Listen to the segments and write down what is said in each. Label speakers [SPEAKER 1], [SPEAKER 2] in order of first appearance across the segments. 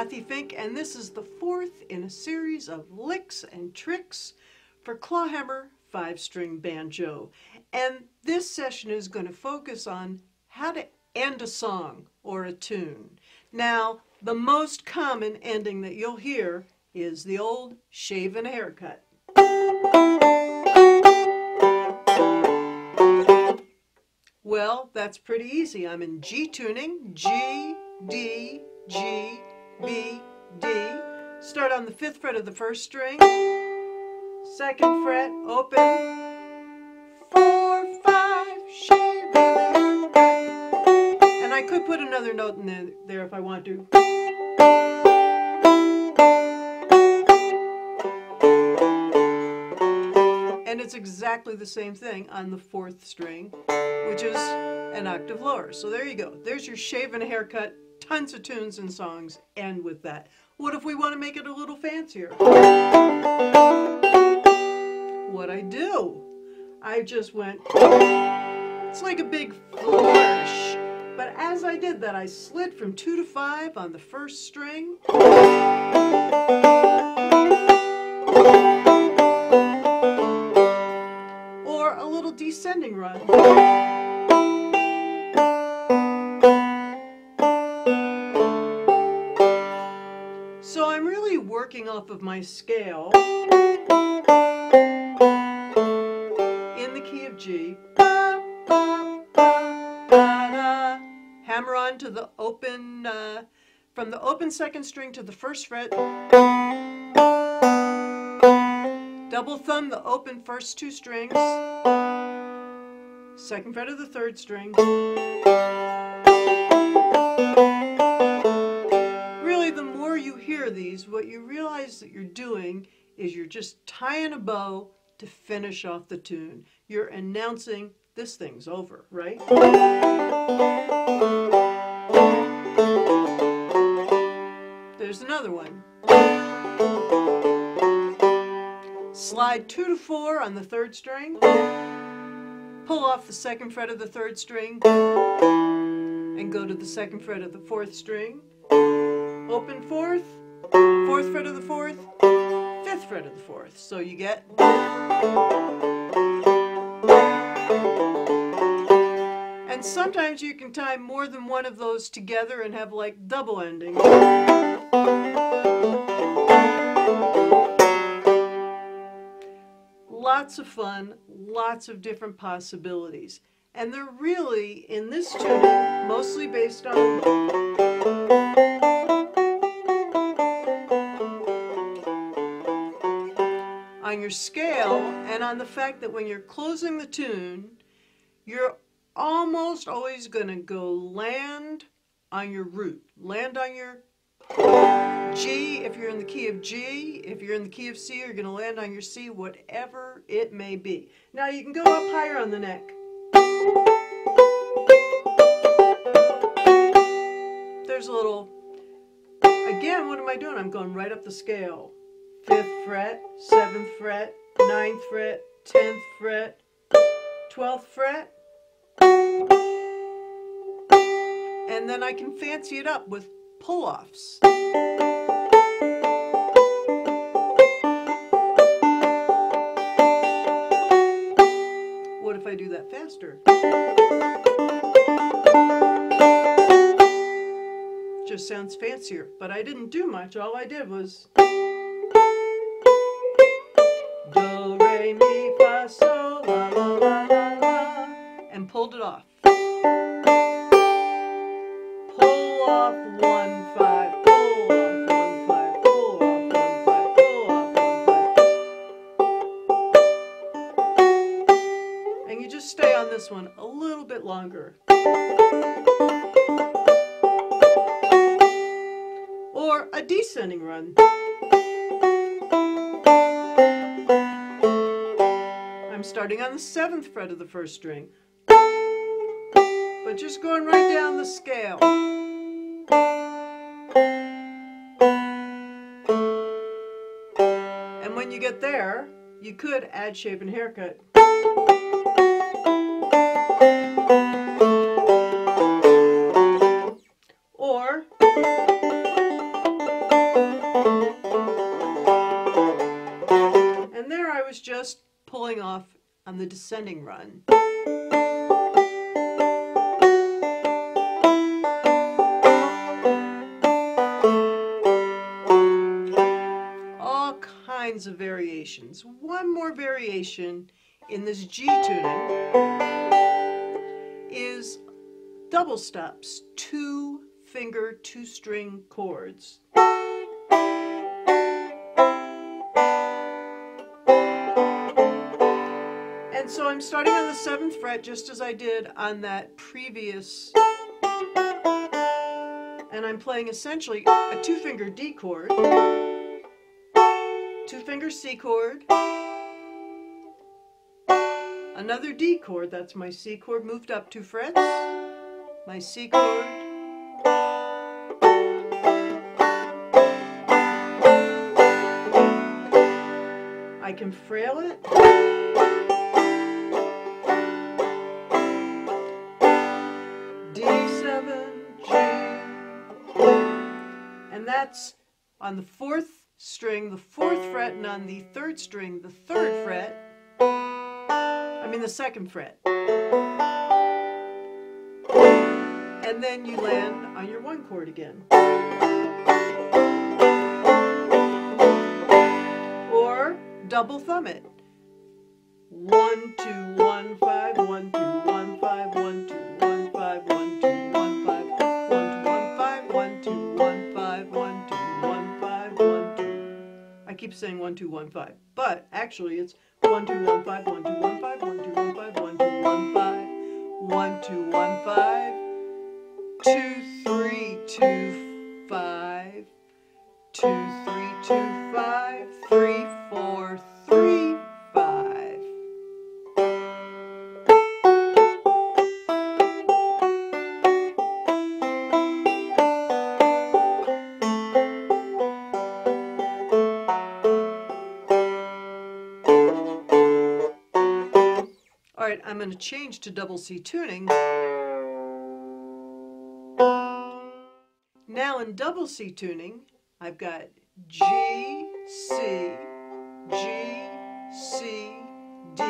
[SPEAKER 1] Cathy Fink, and this is the fourth in a series of licks and tricks for Clawhammer 5-string banjo. And this session is going to focus on how to end a song or a tune. Now, the most common ending that you'll hear is the old Shaven Haircut. Well, that's pretty easy. I'm in G tuning, G, D, G, B, D. Start on the 5th fret of the 1st string, 2nd fret, open, 4, 5, Shaven Haircut. And I could put another note in there if I want to. And it's exactly the same thing on the 4th string, which is an octave lower. So there you go. There's your Shaven Haircut. Tons of tunes and songs end with that. What if we want to make it a little fancier? What I do? I just went, it's like a big flourish. But as I did that, I slid from 2 to 5 on the 1st string. Or a little descending run. So I'm really working off of my scale in the key of G. Hammer on to the open, from the open 2nd string to the 1st fret. Double thumb the open first 2 strings. 2nd fret of the 3rd string. Really, the more you hear these, what you realize that you're doing is you're just tying a bow to finish off the tune. You're announcing this thing's over, right? There's another one. Slide 2 to 4 on the 3rd string. Pull off the 2nd fret of the 3rd string and go to the 2nd fret of the 4th string. Open 4th, 4th fret of the 4th, 5th fret of the 4th. So you get. And sometimes you can tie more than one of those together and have like double endings. Lots of fun, lots of different possibilities. And they're really, in this tuning, mostly based on your scale and on the fact that when you're closing the tune, you're almost always going to go land on your root. Land on your G if you're in the key of G. If you're in the key of C, you're going to land on your C, whatever it may be. Now you can go up higher on the neck. There's a little, again, what am I doing? I'm going right up the scale. 5th fret, 7th fret, 9th fret, 10th fret, 12th fret. And then I can fancy it up with pull-offs. What if I do that faster? Just sounds fancier, but I didn't do much. All I did was do, re, mi, fa, sol, la, la, la, la, la, and pulled it off. Pull off 1, 5, pull off 1, 5, pull off 1, 5, pull off 1, 5. And you just stay on this one a little bit longer. Or a descending run. I'm starting on the 7th fret of the 1st string, but just going right down the scale. And when you get there, you could add Shaven Haircut. Or the descending run. All kinds of variations. One more variation in this G tuning is double stops, 2-finger, 2-string chords. And so I'm starting on the 7th fret just as I did on that previous, and I'm playing essentially a 2-finger D chord, 2-finger C chord, another D chord, that's my C chord moved up 2 frets, my C chord, I can frail it, D7, G, and that's on the 4th string, the 4th fret, and on the 3rd string, the 3rd fret, the 2nd fret. And then you land on your 1 chord again. Or double thumb it. 1, 2, 1, 5, 1, 2, 1, 5, 1, 2, 1, 5, 1, 2, 1, 5, 1, 2, 1, 5, 1, 2, 1, 5, 1, 2, 1, 5, 1, 2. I keep saying 1, 2, 1, 5, but actually it's 1, 2, 1, 5, 1, 2, 1, 5, 1, 2, 1, 5, 1, 2, 1, 5, 1, 2, 1, 5, 2, 3, 2, 5, 2, 3, 2, 5, 3, 4, 3, 5. All right, I'm going to change to double C tuning. Now in double C tuning, I've got G, C, G, C, D.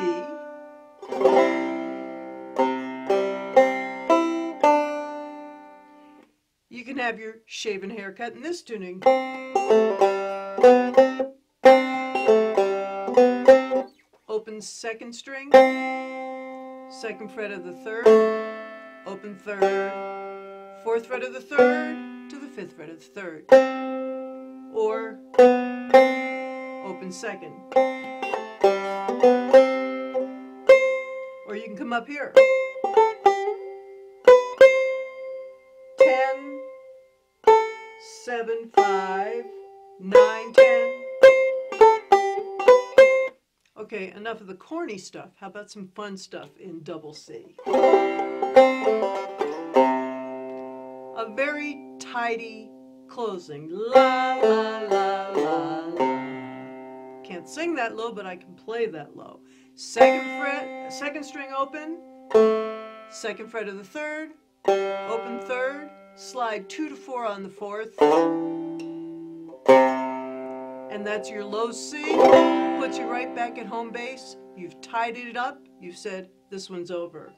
[SPEAKER 1] You can have your shaven haircut in this tuning. Open 2nd string, 2nd fret of the 3rd, open 3rd, 4th fret of the 3rd to the 5th fret of the 3rd, or open 2nd. Or you can come up here. 10, 7, 5, 9, 10. Okay, enough of the corny stuff. How about some fun stuff in double C? A very tidy closing. La, la, la, la, la. Can't sing that low, but I can play that low. 2nd fret, 2nd string open, 2nd fret of the 3rd, open 3rd, slide 2 to 4 on the 4th, and that's your low C. Puts you right back at home base. You've tidied it up. You've said, this one's over.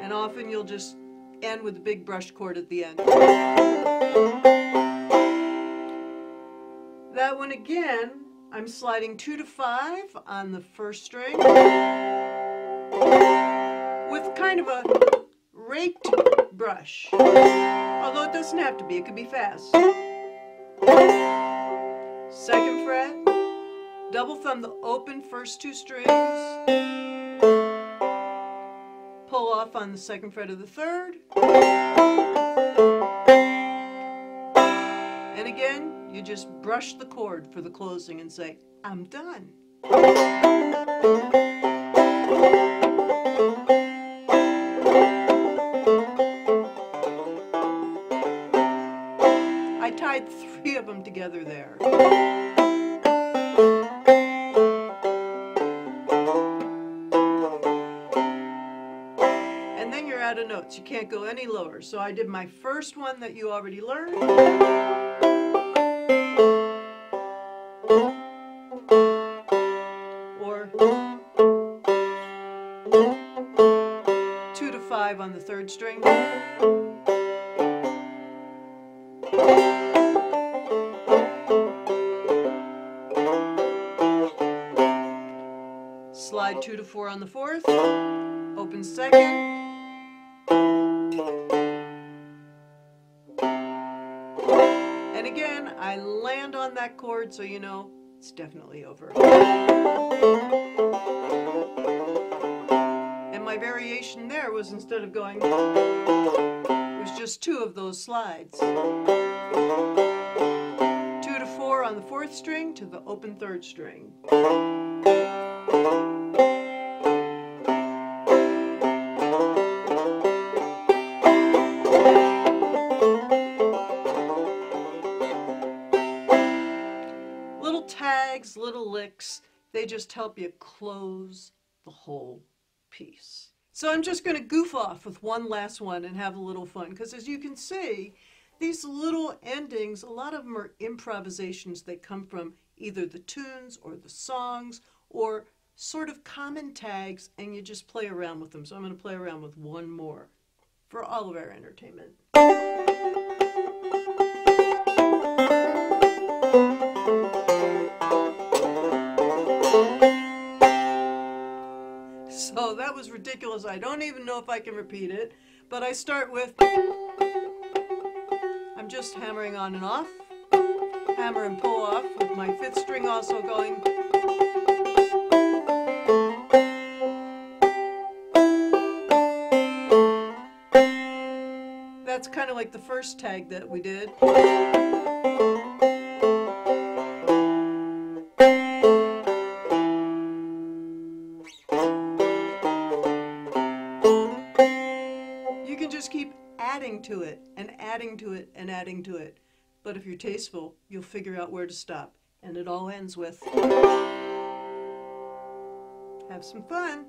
[SPEAKER 1] And often you'll just end with a big brush chord at the end. That one again, I'm sliding 2 to 5 on the 1st string with kind of a raked brush. Although it doesn't have to be, it could be fast. 2nd fret, double thumb the open first 2 strings, pull off on the 2nd fret of the 3rd, and again, you just brush the chord for the closing and say, I'm done. I tied 3 of them together there. And then you're out of notes. You can't go any lower. So I did my first one that you already learned. 5 on the 3rd string. Slide 2 to 4 on the 4th, open 2nd, and again I land on that chord so you know it's definitely over. And my variation there was, instead of going, it was just 2 of those slides. 2 to 4 on the 4th string to the open 3rd string. Little tags, little licks, they just help you close the whole piece. So I'm just going to goof off with one last one and have a little fun, because as you can see, these little endings, a lot of them are improvisations that come from either the tunes or the songs or sort of common tags, and you just play around with them. So I'm going to play around with one more for all of our entertainment. So that was ridiculous. I don't even know if I can repeat it, but I start with, I'm just hammering on and off, hammer and pull off with my 5th string also going. That's kind of like the first tag that we did. You can just keep adding to it and adding to it and adding to it. But if you're tasteful, you'll figure out where to stop. And it all ends with, have some fun.